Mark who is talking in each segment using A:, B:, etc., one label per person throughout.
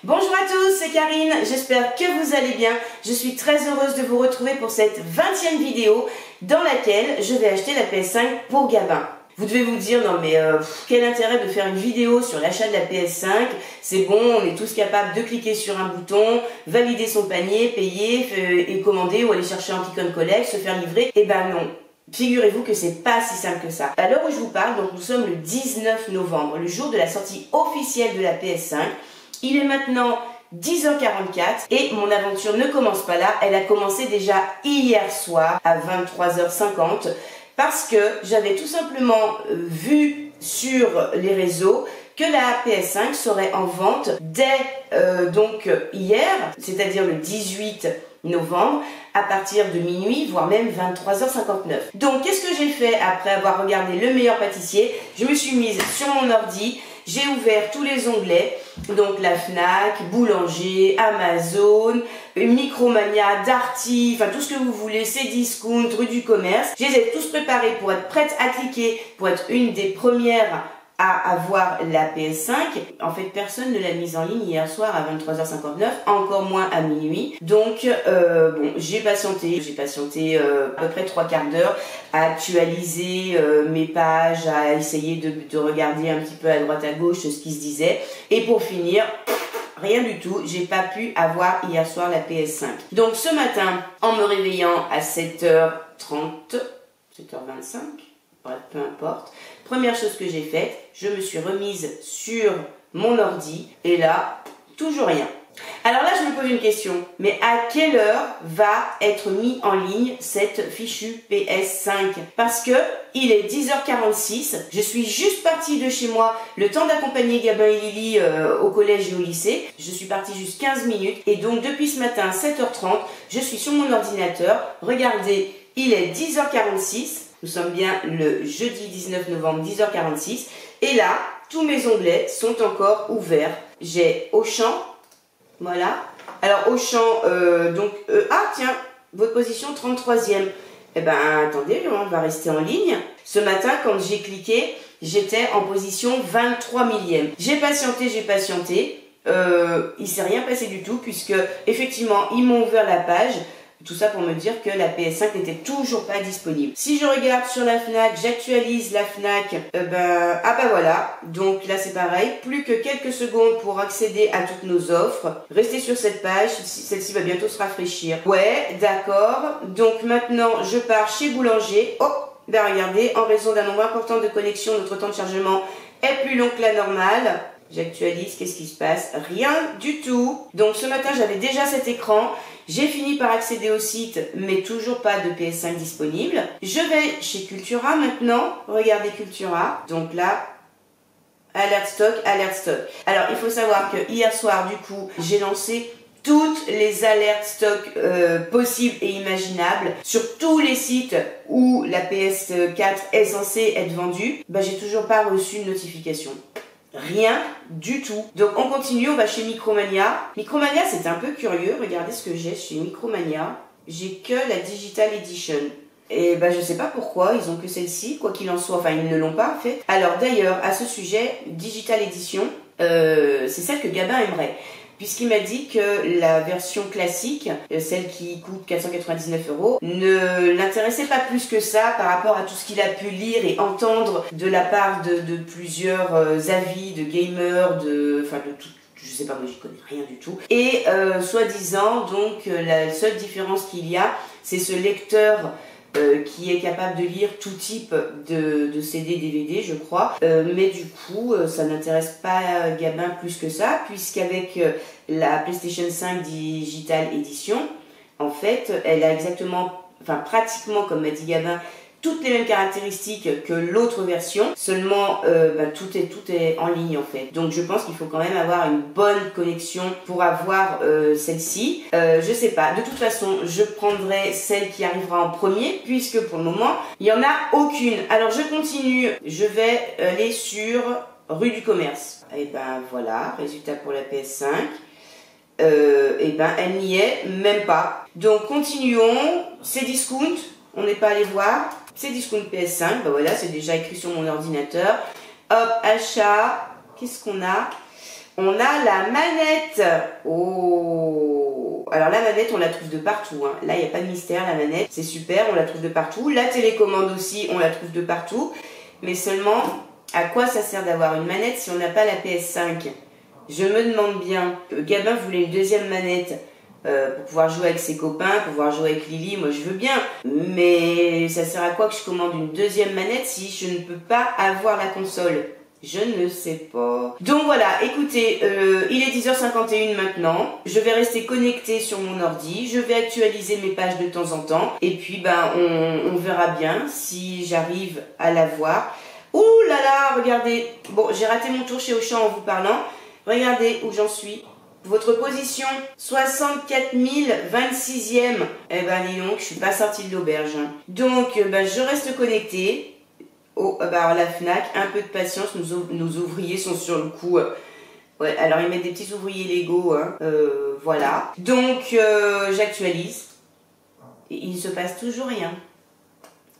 A: Bonjour à tous, c'est Karine, j'espère que vous allez bien. Je suis très heureuse de vous retrouver pour cette 20e vidéo dans laquelle je vais acheter la PS5 pour Gabin. Vous devez vous dire, non mais quel intérêt de faire une vidéo sur l'achat de la PS5? C'est bon, on est tous capables de cliquer sur un bouton, valider son panier, payer et commander ou aller chercher en click and collect, se faire livrer. Eh ben non. Figurez-vous que c'est pas si simple que ça. À l'heure où je vous parle, donc nous sommes le 19 novembre, le jour de la sortie officielle de la PS5. Il est maintenant 10h44 et mon aventure ne commence pas là, elle a commencé déjà hier soir à 23h50 parce que j'avais tout simplement vu sur les réseaux que la PS5 serait en vente dès donc hier, c'est-à-dire le 18 novembre, à partir de minuit, voire même 23h59. Donc, qu'est-ce que j'ai fait après avoir regardé Le Meilleur Pâtissier? Je me suis mise sur mon ordi, j'ai ouvert tous les onglets, donc la Fnac, Boulanger, Amazon, Micromania, Darty, enfin tout ce que vous voulez, Cdiscount, rue du commerce. Je les ai tous préparés pour être prête à cliquer, pour être une des premières à avoir la PS5. En fait, personne ne l'a mise en ligne hier soir à 23h59, encore moins à minuit. Donc, bon, j'ai patienté à peu près 3/4 d'heure à actualiser mes pages, à essayer de regarder un petit peu à droite à gauche ce qui se disait. Et pour finir, rien du tout, j'ai pas pu avoir hier soir la PS5. Donc ce matin, en me réveillant à 7h30, 7h25, bref, peu importe. Première chose que j'ai faite, je me suis remise sur mon ordi et là, toujours rien. Alors là, je me pose une question, mais à quelle heure va être mis en ligne cette fichue PS5? Parce que il est 10h46, je suis juste partie de chez moi, le temps d'accompagner Gabin et Lily au collège et au lycée. Je suis partie juste 15 minutes et donc depuis ce matin, 7h30, je suis sur mon ordinateur. Regardez, il est 10h46. Nous sommes bien le jeudi 19 novembre, 10h46. Et là, tous mes onglets sont encore ouverts. J'ai Auchan, voilà. Alors Auchan, ah tiens, votre position 33e. Eh ben attendez, on va rester en ligne. Ce matin, quand j'ai cliqué, j'étais en position 23 millième. J'ai patienté. Il s'est rien passé du tout puisque effectivement, ils m'ont ouvert la page. Tout ça pour me dire que la PS5 n'était toujours pas disponible. Si je regarde sur la Fnac, j'actualise la Fnac, voilà. Donc là c'est pareil, plus que quelques secondes pour accéder à toutes nos offres. Restez sur cette page, celle-ci va bientôt se rafraîchir. Ouais, d'accord. Donc maintenant je pars chez Boulanger. Oh, ben regardez, en raison d'un nombre important de connexions, notre temps de chargement est plus long que la normale. J'actualise, qu'est-ce qui se passe? Rien du tout. Donc ce matin j'avais déjà cet écran. J'ai fini par accéder au site, mais toujours pas de PS5 disponible. Je vais chez Cultura maintenant. Regardez Cultura. Donc là, alerte stock. Alors, il faut savoir que hier soir, du coup, j'ai lancé toutes les alertes stock possibles et imaginables sur tous les sites où la PS4 est censée être vendue. Bah, j'ai toujours pas reçu une notification. Rien du tout. Donc on continue, on va chez Micromania. Micromania, c'est un peu curieux. Regardez ce que j'ai chez Micromania. J'ai que la Digital Edition. Et ben je sais pas pourquoi, ils ont que celle-ci, quoi qu'il en soit. Enfin, ils ne l'ont pas en fait. Alors d'ailleurs, à ce sujet, Digital Edition, c'est celle que Gabin aimerait. Puisqu'il m'a dit que la version classique, celle qui coûte 499 €, ne l'intéressait pas plus que ça par rapport à tout ce qu'il a pu lire et entendre de la part de plusieurs avis de gamers, de tout. Je sais pas, moi j'y connais rien du tout. Et soi-disant, donc la seule différence qu'il y a, c'est ce lecteur qui est capable de lire tout type de CD, DVD, je crois. Mais du coup, ça n'intéresse pas Gabin plus que ça, puisqu'avec la PlayStation 5 Digital Edition, en fait, elle a pratiquement, comme m'a dit Gabin, toutes les mêmes caractéristiques que l'autre version, seulement tout est en ligne en fait. Donc je pense qu'il faut quand même avoir une bonne connexion pour avoir celle-ci. Je sais pas, de toute façon je prendrai celle qui arrivera en premier puisque pour le moment il n'y en a aucune. Alors je continue, je vais aller sur rue du commerce. Et ben voilà, résultat pour la PS5. Et ben elle n'y est même pas. Donc continuons, Cdiscount, on n'est pas allé voir. Cdiscount PS5, ben voilà, c'est déjà écrit sur mon ordinateur. Hop, achat, qu'est-ce qu'on a? On a la manette. Oh. Alors la manette, on la trouve de partout. Hein. Là, il n'y a pas de mystère, la manette. C'est super, on la trouve de partout. La télécommande aussi, on la trouve de partout. Mais seulement, à quoi ça sert d'avoir une manette si on n'a pas la PS5? Je me demande bien. Gabin voulait une deuxième manette. Pour pouvoir jouer avec ses copains, pour pouvoir jouer avec Lily, moi je veux bien. Mais ça sert à quoi que je commande une deuxième manette si je ne peux pas avoir la console? Je ne sais pas. Donc voilà, écoutez, il est 10h51 maintenant. Je vais rester connectée sur mon ordi. Je vais actualiser mes pages de temps en temps. Et puis ben on verra bien si j'arrive à la voir. Ouh là là, regardez. Bon, j'ai raté mon tour chez Auchan en vous parlant. Regardez où j'en suis. Votre position 64 026e. Eh ben dis donc, je suis pas sortie de l'auberge. Donc ben, je reste connectée. Oh, bah, la Fnac, un peu de patience, nos ouvriers sont sur le coup. Ouais, alors ils mettent des petits ouvriers Lego. Hein. Voilà. Donc j'actualise. Et il ne se passe toujours rien.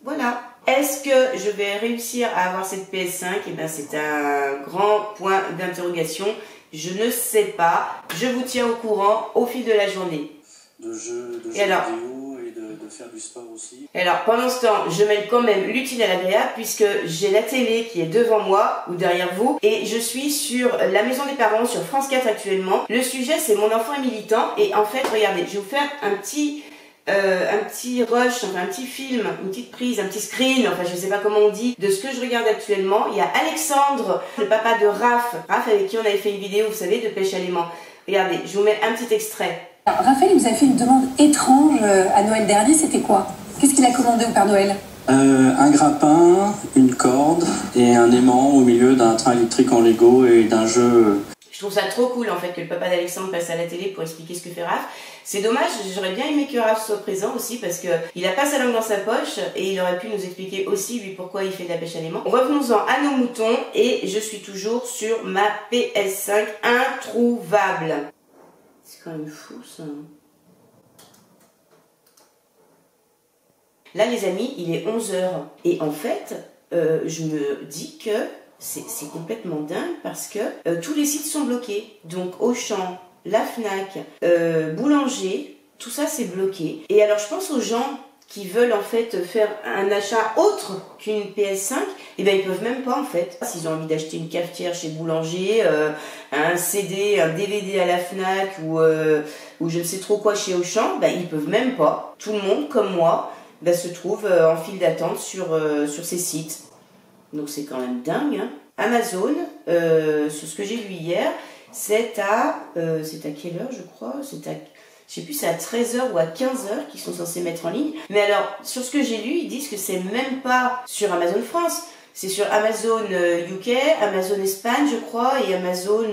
A: Voilà. Est-ce que je vais réussir à avoir cette PS5? Eh bien, c'est un grand point d'interrogation. Je ne sais pas. Je vous tiens au courant au fil de la journée.
B: De jeux vidéo et de faire du sport aussi.
A: Et alors, pendant ce temps, je mêle quand même l'utile à l'agréable puisque j'ai la télé qui est devant moi ou derrière vous et je suis sur La Maison des Parents sur France 4 actuellement. Le sujet, c'est Mon enfant est militant et en fait, regardez, je vais vous faire un petit rush, enfin un petit film, une petite prise, un petit screen, enfin je sais pas comment on dit, de ce que je regarde actuellement. Il y a Alexandre, le papa de Raph avec qui on avait fait une vidéo, vous savez, de pêche à l'aimant. Regardez, je vous mets un petit extrait.
C: Alors, Raphaël, il vous a fait une demande étrange à Noël dernier, c'était quoi? Qu'est-ce qu'il a commandé au Père Noël?
B: Un grappin, une corde et un aimant au milieu d'un train électrique en Lego et d'un jeu.
A: Je trouve ça trop cool en fait que le papa d'Alexandre passe à la télé pour expliquer ce que fait Raph. C'est dommage, j'aurais bien aimé que Raph soit présent aussi parce que il a pas sa langue dans sa poche et il aurait pu nous expliquer aussi lui pourquoi il fait de la pêche à l'aimant. Revenons-en à nos moutons et je suis toujours sur ma PS5 introuvable. C'est quand même fou ça. Là les amis, il est 11h et en fait, je me dis que c'est complètement dingue parce que tous les sites sont bloqués. Donc Auchan, la Fnac, Boulanger, tout ça c'est bloqué. Et alors je pense aux gens qui veulent en fait faire un achat autre qu'une PS5, et ben ils peuvent même pas en fait. S'ils ont envie d'acheter une cafetière chez Boulanger, un CD, un DVD à la Fnac ou je ne sais trop quoi chez Auchan, ben ils peuvent même pas. Tout le monde comme moi ben, se trouve en file d'attente sur ces sites. Donc c'est quand même dingue. Hein. Amazon, sur ce que j'ai lu hier, c'est à quelle heure je crois? Je sais plus, c'est à 13h ou à 15h qu'ils sont censés mettre en ligne. Mais alors, sur ce que j'ai lu, ils disent que c'est même pas sur Amazon France. C'est sur Amazon UK, Amazon Espagne, je crois, et Amazon,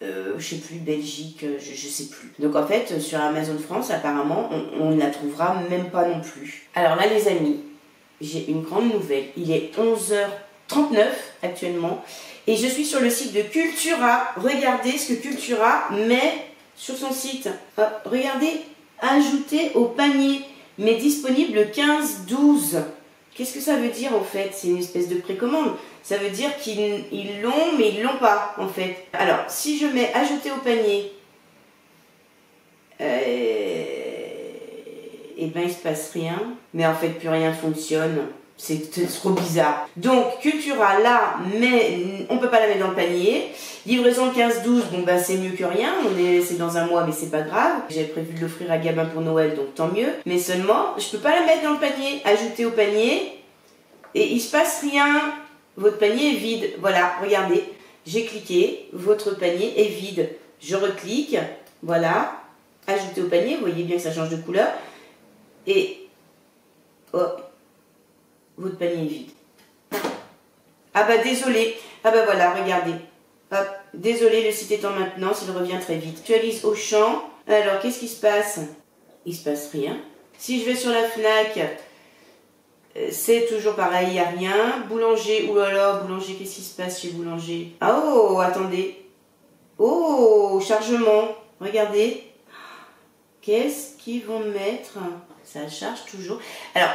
A: je sais plus, Belgique, je sais plus. Donc en fait, sur Amazon France, apparemment, on ne la trouvera même pas non plus. Alors là, les amis, j'ai une grande nouvelle. Il est 11h39 actuellement. Et je suis sur le site de Cultura. Regardez ce que Cultura met sur son site. Regardez, ajouter au panier, mais disponible le 15-12. Qu'est-ce que ça veut dire en fait? C'est une espèce de précommande. Ça veut dire qu'ils l'ont, mais ils l'ont pas en fait. Alors, si je mets ajouter au panier, et ben il se passe rien. Mais en fait, plus rien fonctionne. C'est trop bizarre. Donc, Cultura, là, mais on peut pas la mettre dans le panier. Livraison 15-12, bon ben c'est mieux que rien. C'est dans un mois, mais c'est pas grave. J'avais prévu de l'offrir à Gabin pour Noël, donc tant mieux. Mais seulement, je peux pas la mettre dans le panier. Ajouter au panier. Et il se passe rien. Votre panier est vide. Voilà, regardez. J'ai cliqué. Votre panier est vide. Je reclique. Voilà. Ajouter au panier. Vous voyez bien que ça change de couleur. Et hop. Votre panier est vide. Ah bah désolé. Ah bah voilà, regardez. Hop, désolé, le site est en maintenance, il revient très vite. Actualise Auchan. Alors, qu'est-ce qui se passe? Il se passe rien. Si je vais sur la Fnac, c'est toujours pareil, il n'y a rien. Boulanger, oulala, Boulanger, qu'est-ce qui se passe chez Boulanger? Ah oh, attendez. Oh, chargement. Regardez. Qu'est-ce qu'ils vont mettre? Ça charge toujours. Alors,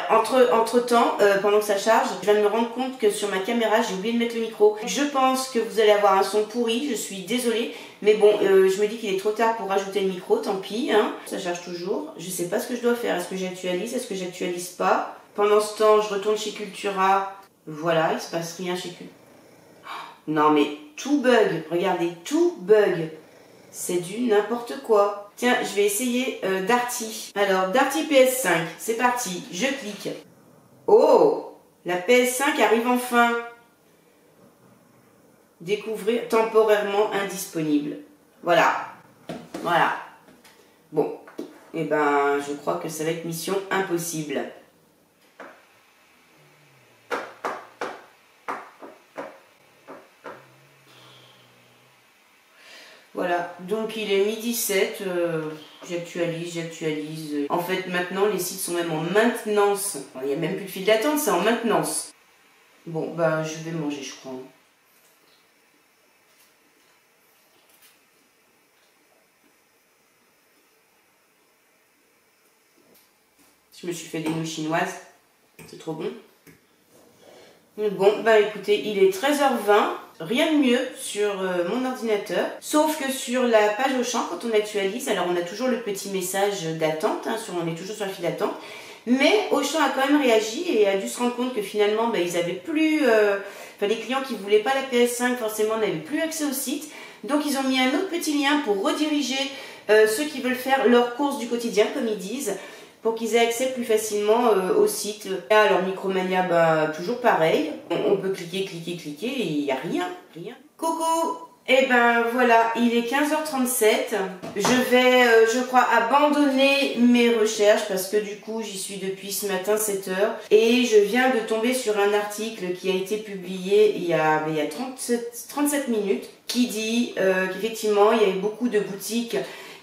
A: entre temps, pendant que ça charge, je viens de me rendre compte que sur ma caméra, j'ai oublié de mettre le micro. Je pense que vous allez avoir un son pourri, je suis désolée. Mais bon, je me dis qu'il est trop tard pour rajouter le micro, tant pis. Hein. Ça charge toujours. Je sais pas ce que je dois faire. Est-ce que j'actualise? Est-ce que j'actualise pas? Pendant ce temps, je retourne chez Cultura. Voilà, il se passe rien chez Cultura. Non mais, tout bug. Regardez, tout bug. C'est du n'importe quoi. Tiens, je vais essayer Darty. Alors, Darty PS5, c'est parti. Je clique. Oh, la PS5 arrive enfin. Découvrir temporairement indisponible. Voilà. Voilà. Bon. Eh ben, je crois que ça va être mission impossible. Voilà, donc il est midi 7, j'actualise. En fait, maintenant, les sites sont même en maintenance. Il n'y a même plus de file d'attente, c'est en maintenance. Bon, bah, je vais manger, je crois. Je me suis fait des nouilles chinoises. C'est trop bon. Bon, bah écoutez, il est 13h20. Rien de mieux sur mon ordinateur, sauf que sur la page Auchan, quand on actualise, alors on a toujours le petit message d'attente, hein, on est toujours sur la file d'attente, mais Auchan a quand même réagi et a dû se rendre compte que finalement, ils n'avaient plus, les clients qui ne voulaient pas la PS5 forcément n'avaient plus accès au site, donc ils ont mis un autre petit lien pour rediriger ceux qui veulent faire leurs courses du quotidien, comme ils disent, pour qu'ils aient accès plus facilement au site. Alors Micromania, toujours pareil. On peut cliquer et il n'y a rien. Coucou. Et ben voilà, il est 15h37. Je vais, je crois, abandonner mes recherches parce que du coup, j'y suis depuis ce matin 7h. Et je viens de tomber sur un article qui a été publié il y a 37 minutes qui dit qu'effectivement, il y avait beaucoup de boutiques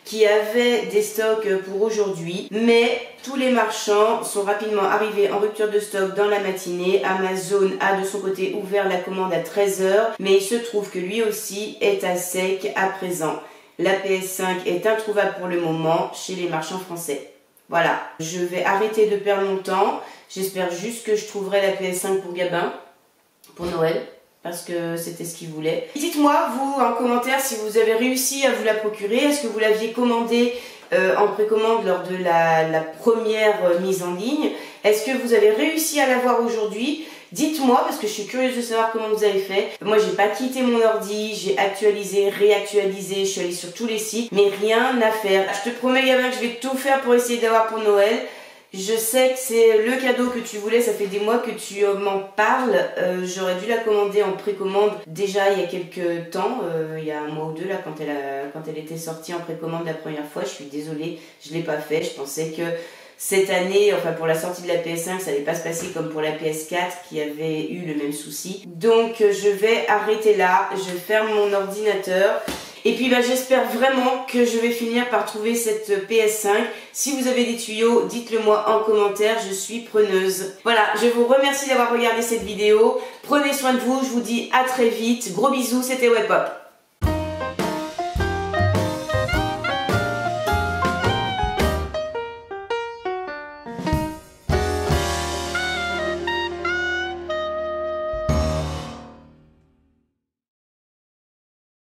A: qui avaient des stocks pour aujourd'hui, mais tous les marchands sont rapidement arrivés en rupture de stock dans la matinée. Amazon a de son côté ouvert la commande à 13h, mais il se trouve que lui aussi est à sec à présent. La PS5 est introuvable pour le moment chez les marchands français. Voilà, je vais arrêter de perdre mon temps. J'espère juste que je trouverai la PS5 pour Gabin, pour Noël, parce que c'était ce qu'il voulait. Dites-moi, vous, en commentaire, si vous avez réussi à vous la procurer. Est-ce que vous l'aviez commandée en précommande lors de la première mise en ligne? Est-ce que vous avez réussi à l'avoir aujourd'hui? Dites-moi, parce que je suis curieuse de savoir comment vous avez fait. Moi, j'ai pas quitté mon ordi, j'ai actualisé, réactualisé, je suis allée sur tous les sites, mais rien à faire. Je te promets, Gabin, que je vais tout faire pour essayer d'avoir pour Noël. Je sais que c'est le cadeau que tu voulais, ça fait des mois que tu m'en parles. J'aurais dû la commander en précommande déjà il y a quelques temps, il y a un mois ou deux là, quand elle était sortie en précommande la première fois. Je suis désolée, je l'ai pas fait. Je pensais que cette année, enfin pour la sortie de la PS5, ça allait pas se passer comme pour la PS4 qui avait eu le même souci. Donc je vais arrêter là, je ferme mon ordinateur. Et puis j'espère vraiment que je vais finir par trouver cette PS5. Si vous avez des tuyaux, dites-le moi en commentaire, je suis preneuse. Voilà, je vous remercie d'avoir regardé cette vidéo. Prenez soin de vous, je vous dis à très vite. Gros bisous, c'était Webpop.